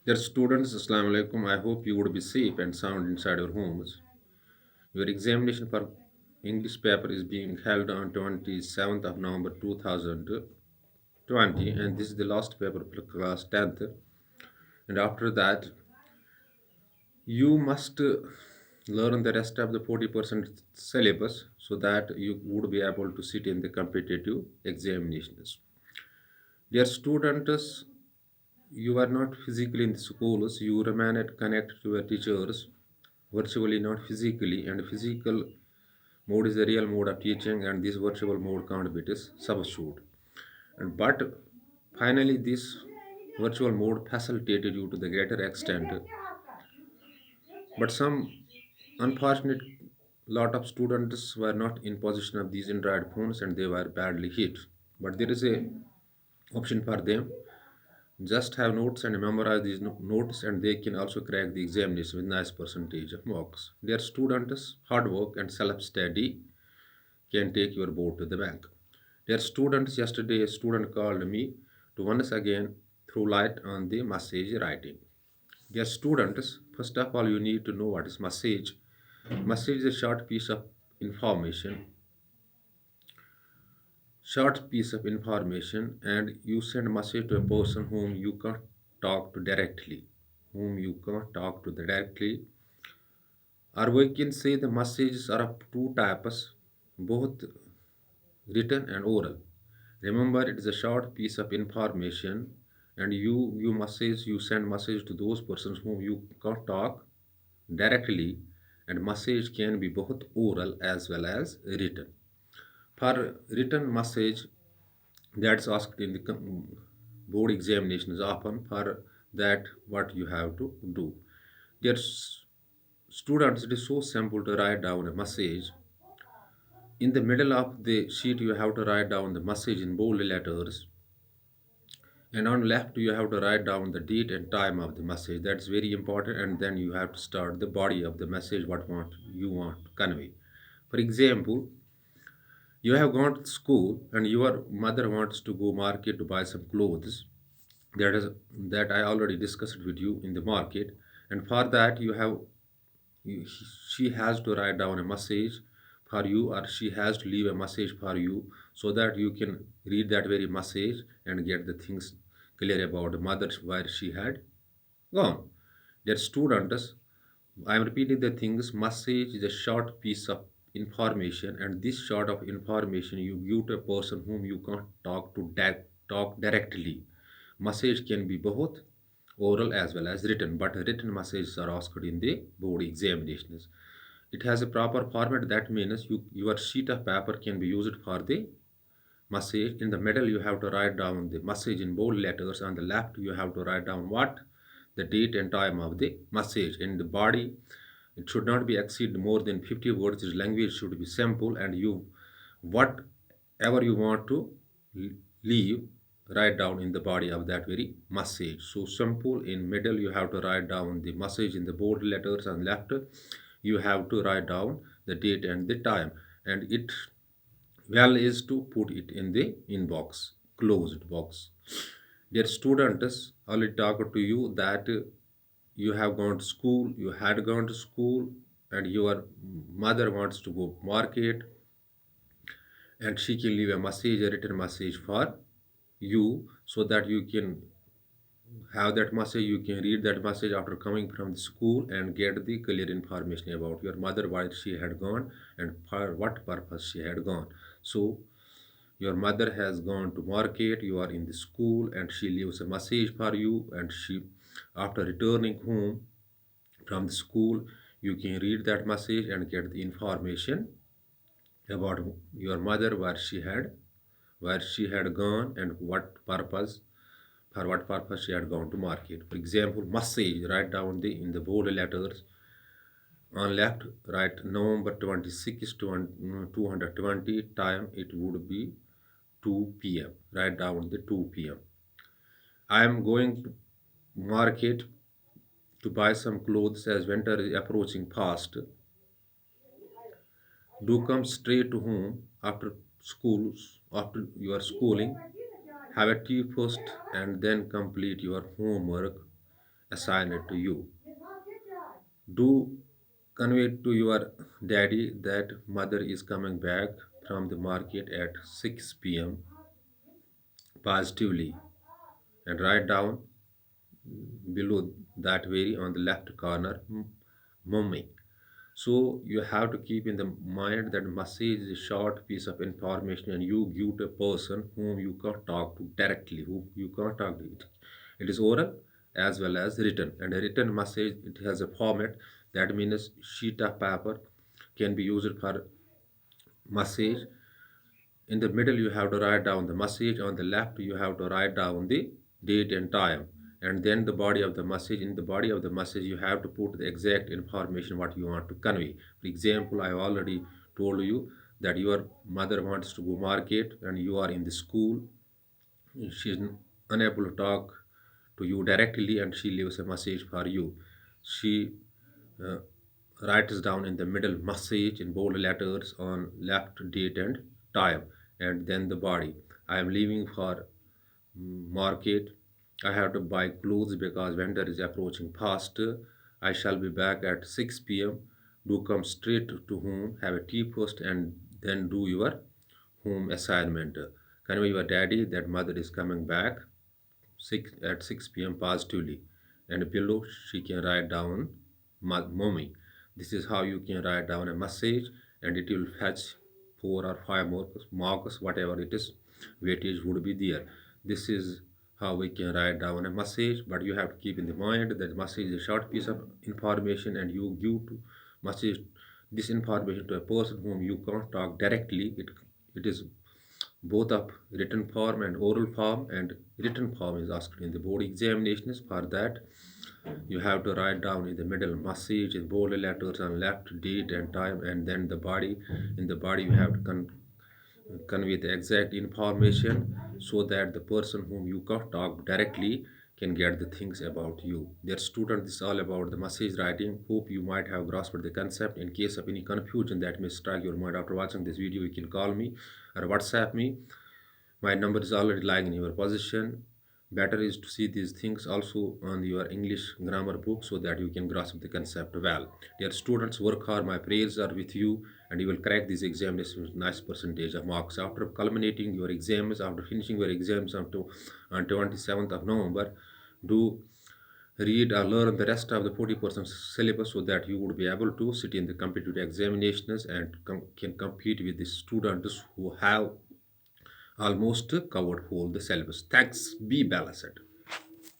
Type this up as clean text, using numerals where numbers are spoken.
Dear students, Assalamu alaikum. I hope you would be safe and sound inside your homes. Your examination for English paper is being held on 27th of November 2020, and this is the last paper for class 10th. And after that, you must learn the rest of the 40% syllabus so that you would be able to sit in the competitive examinations. Dear students, you are not physically in the schools, you remain at connect to your teachers virtually, not physically, and physical mode is the real mode of teaching, and this virtual mode can't be this substitute. And but finally, this virtual mode facilitated you to the greater extent, but some unfortunate lot of students were not in possession of these Android phones and they were badly hit. But there is a option for them. Just have notes and memorize these notes, and they can also crack the examination with nice percentage of marks. Their students, hard work and self-study can take your board to the bank. Dear students, yesterday a student called me to once again throw light on the message writing. Dear students, first of all, you need to know what is message. Message is a short piece of information, and you send message to a person whom you can't talk to directly, or we can say the messages are of two types, both written and oral. Remember, it is a short piece of information, and you send message to those persons whom you can't talk directly, and message can be both oral as well as written. For written message, that's asked in the board examinations often. For that, what you have to do, dear students, it is so simple to write down a message. In the middle of the sheet, you have to write down the message in bold letters, and on left you have to write down the date and time of the message. That's very important, and then you have to start the body of the message, what want you want to convey. For example, you have gone to school and your mother wants to go market to buy some clothes. That is that I already discussed with you in the market. And for that you, she has to write down a message for you, or she has to leave a message for you, so that you can read that very message and get the things clear about the mother where she had gone. Dear students, I am repeating the things. Message is a short piece of information, and this short of information you give to a person whom you can't talk directly. Message can be both oral as well as written, but written messages are asked in the board examinations. It has a proper format. That means your sheet of paper can be used for the message. In the middle, you have to write down the message in bold letters. On the left, you have to write down what the date and time of the message. In the body, it should not be exceed more than 50 words. Its language should be simple, and you whatever you want to leave, write down in the body of that very message. So simple. In middle, you have to write down the message in the bold letters, and left you have to write down the date and the time. And it well is to put it in the inbox, closed box. Dear students, already talked to you that you have gone to school, you had gone to school, and your mother wants to go market, and she can leave a message, a written message for you, so that you can have that message. You can read that message after coming from the school and get the clear information about your mother, why she had gone and for what purpose she had gone. So your mother has gone to market, you are in the school, and she leaves a message for you, and she, after returning home from the school, you can read that message and get the information about your mother, where she had gone and for what purpose she had gone to market. For example, message, write down the in the bold letters. On left, write November 26 to 220, time it would be 2 p.m. Write down the 2 p.m. I am going to market to buy some clothes as winter is approaching fast. Do come straight to home after your schooling. Have a tea first and then complete your homework assign it to you. Do convey to your daddy that mother is coming back from the market at 6 p.m. positively, and write down below that very on the left corner, mummy. So you have to keep in the mind that message is a short piece of information and you give to a person whom you can't talk to directly, who you can't talk to. It is oral as well as written. And a written message, it has a format, that means sheet of paper can be used for message. In the middle you have to write down the message, on the left you have to write down the date and time, and then the body of the message. In the body of the message you have to put the exact information what you want to convey. For example, I have already told you that your mother wants to go market and you are in the school. She is unable to talk to you directly and she leaves a message for you. She uh, writes down in the middle message in bold letters, on left date and time, and then the body. I am leaving for market. I have to buy clothes because vendor is approaching fast. I shall be back at 6 p.m. Do come straight to home, have a tea first, and then do your home assignment. Convey your daddy that mother is coming back 6 p.m. positively, and below she can write down mommy. This is how you can write down a message, and it will fetch 4 or 5 marks, whatever it is, weightage would be there. This is how we can write down a message, but you have to keep in the mind that message is a short piece of information and you give to message this information to a person whom you can't talk directly. It is both of written form and oral form, and written form is asked in the board examinations. For that you have to write down in the middle message in bold letters, on left date and time, and then the body. In the body you have to convey the exact information so that the person whom you can't talk directly can get the things about you. Dear student, this is all about the message writing. Hope you might have grasped the concept. In case of any confusion that may strike your mind after watching this video, you can call me or WhatsApp me. My number is already lying in your position. Better is to see these things also on your English grammar book so that you can grasp the concept well. Dear students, work hard. My prayers are with you, and you will crack these examinations with nice percentage of marks. After culminating your exams, after finishing your exams on 27th of November, do read or learn the rest of the 40% syllabus so that you would be able to sit in the competitive examinations and can compete with the students who have almost covered whole the syllabus. Thanks. Be balanced.